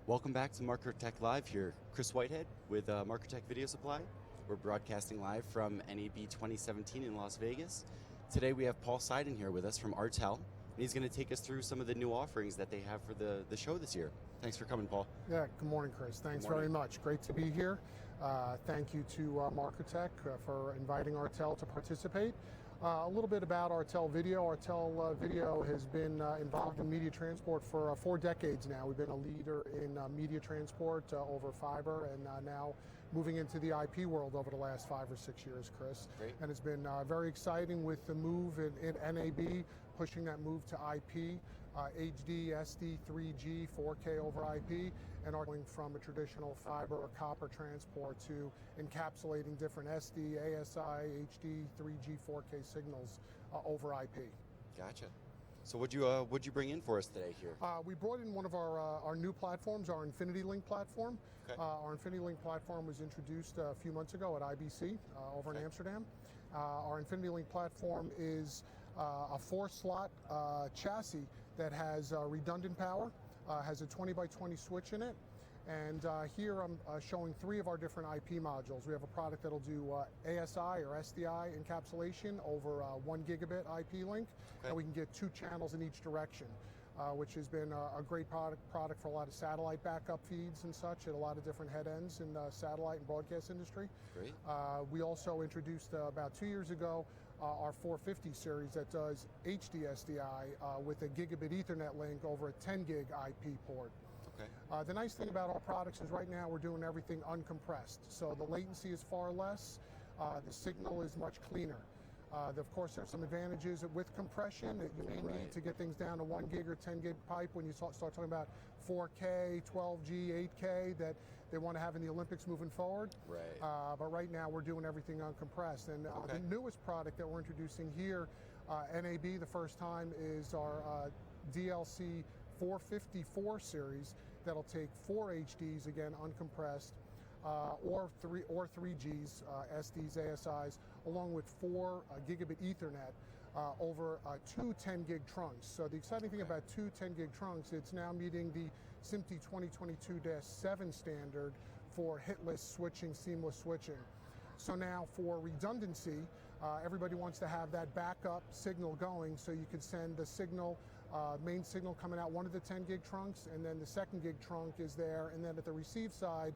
Welcome back to Markertek Live here. Chris Whitehead with Markertek Video Supply. We're broadcasting live from NAB 2017 in Las Vegas. Today we have Paul Seiden here with us from Artel, and he's going to take us through some of the new offerings that they have for the show this year. Thanks for coming, Paul. Yeah, good morning, Chris. Thanks very much. Great to be here. Thank you to Markertek for inviting Artel to participate. A little bit about Artel Video. Artel Video has been involved in media transport for 4 decades now. We've been a leader in media transport over fiber, and now moving into the IP world over the last 5 or 6 years, Chris. Great. And it's been very exciting with the move in NAB, pushing that move to IP, HD-SDI, 3G, 4K over IP, and are going from a traditional fiber or copper transport to encapsulating different SD, ASI, HD, 3G, 4K signals over IP. Gotcha. So what'd you bring in for us today here? We brought in one of our new platforms, our InfinityLink platform. Okay. Our InfinityLink platform was introduced a few months ago at IBC over in Amsterdam. Our InfinityLink platform is a 4-slot chassis that has redundant power, has a 20 by 20 switch in it. And here I'm showing 3 of our different IP modules. We have a product that'll do ASI or SDI encapsulation over 1 gigabit IP link, and we can get 2 channels in each direction, which has been a great product for a lot of satellite backup feeds and such at a lot of different head ends in the satellite and broadcast industry. Great. We also introduced about 2 years ago our 450 series that does HD SDI with a gigabit Ethernet link over a 10 gig IP port. Okay. The nice thing about our products is right now we're doing everything uncompressed, so the latency is far less, the signal is much cleaner. Of course, there's some advantages with compression that you may need to get things down to 1 gig or 10 gig pipe when you start talking about 4K, 12G, 8K that they want to have in the Olympics moving forward. Right. But right now we're doing everything uncompressed. And the newest product that we're introducing here, NAB, the first time, is our DLC 454 series that'll take 4 HDs, again uncompressed, or 3Gs, SDs, ASIs, along with 4 gigabit Ethernet over 2 10 gig trunks. So the exciting thing about 2 10 gig trunks, it's now meeting the SMPTE 2022-7 standard for hitless switching, seamless switching. So now for redundancy, everybody wants to have that backup signal going, so you could send the signal, main signal coming out one of the 10 gig trunks, and then the 2nd gig trunk is there, and then at the receive side,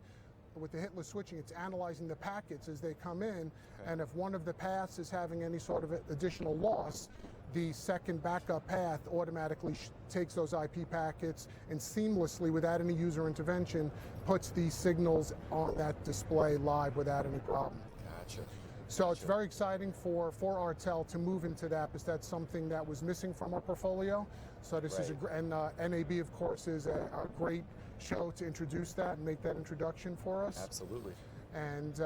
with the hitless switching, it's analyzing the packets as they come in, and if one of the paths is having any sort of additional loss, the second backup path automatically takes those IP packets and seamlessly, without any user intervention, puts these signals on that display live without any problem. Gotcha. So it's very exciting for Artel to move into that, because that's something that was missing from our portfolio. So this is and NAB, of course, is a great show to introduce that and make that introduction for us. Absolutely. And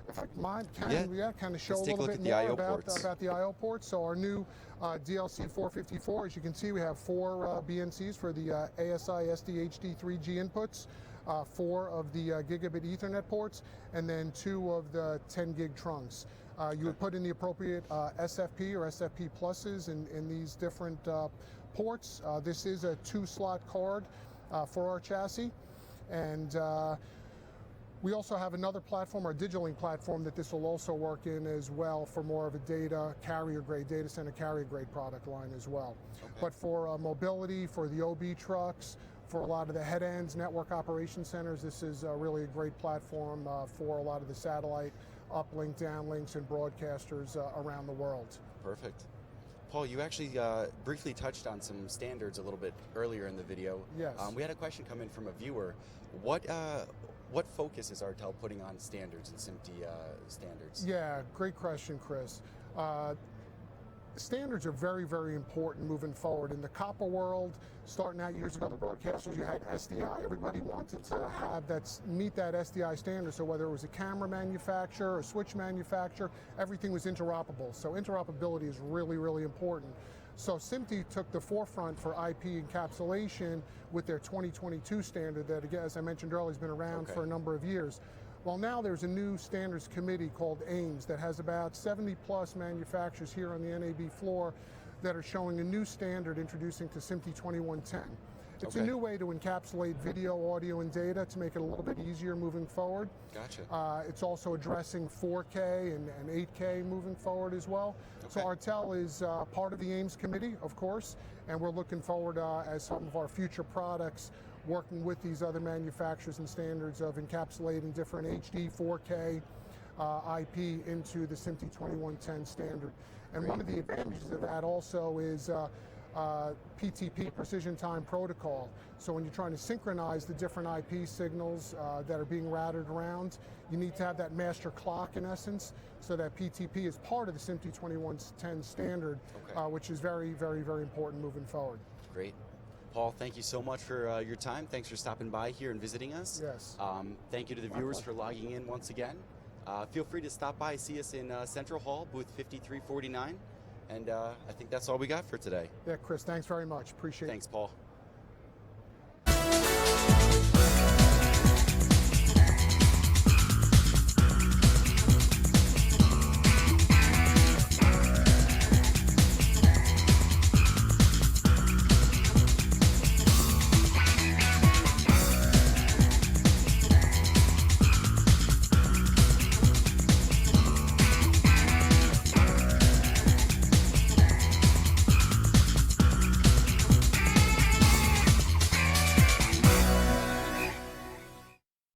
if I mind, kind of show a little bit more about the I/O ports. So our new DLC 454, as you can see, we have 4 BNCs for the ASI, SD, HD, 3G inputs, 4 of the gigabit Ethernet ports, and then 2 of the 10 gig trunks. You would put in the appropriate SFP or SFP pluses in these different ports. This is a 2-slot card for our chassis, and we also have another platform, our DigiLink platform, that this will also work in as well for more of a data center carrier grade product line as well. But for mobility, for the OB trucks, for a lot of the head ends, network operation centers, this is really a great platform for a lot of the satellite uplinks, downlinks, and broadcasters around the world. Perfect. Paul, you actually briefly touched on some standards a little bit earlier in the video. Yes. We had a question come in from a viewer. What focus is Artel putting on standards and SMPTE standards? Yeah, great question, Chris. Standards are very, very important moving forward. In the copper world, starting out years ago, the broadcasters, you had SDI. Everybody wanted to have meet that SDI standard. So whether it was a camera manufacturer, a switch manufacturer, everything was interoperable. So interoperability is really, really important. So SMPTE took the forefront for IP encapsulation with their 2022 standard that, again, as I mentioned earlier, has been around for a number of years. Well, now there's a new standards committee called AIMS that has about 70 plus manufacturers here on the NAB floor that are showing a new standard introducing to SMPTE 2110. It's a new way to encapsulate video, audio, and data to make it a little bit easier moving forward. Gotcha. It's also addressing 4K and 8K moving forward as well. So Artel is part of the AIMS committee, of course, and we're looking forward as some of our future products working with these other manufacturers and standards of encapsulating different HD, 4K IP into the SMPTE 2110 standard. And one of the advantages of that also is PTP, Precision Time Protocol. So when you're trying to synchronize the different IP signals that are being routed around, you need to have that master clock in essence, so that PTP is part of the SMPTE 2110 standard, which is very, very, very important moving forward. Great. Paul, thank you so much for your time. Thanks for stopping by here and visiting us. Yes. Thank you to the viewers for logging in once again. Feel free to stop by, see us in Central Hall, booth 5349. And I think that's all we got for today. Yeah, Chris, thanks very much. Appreciate it. Thanks, Paul.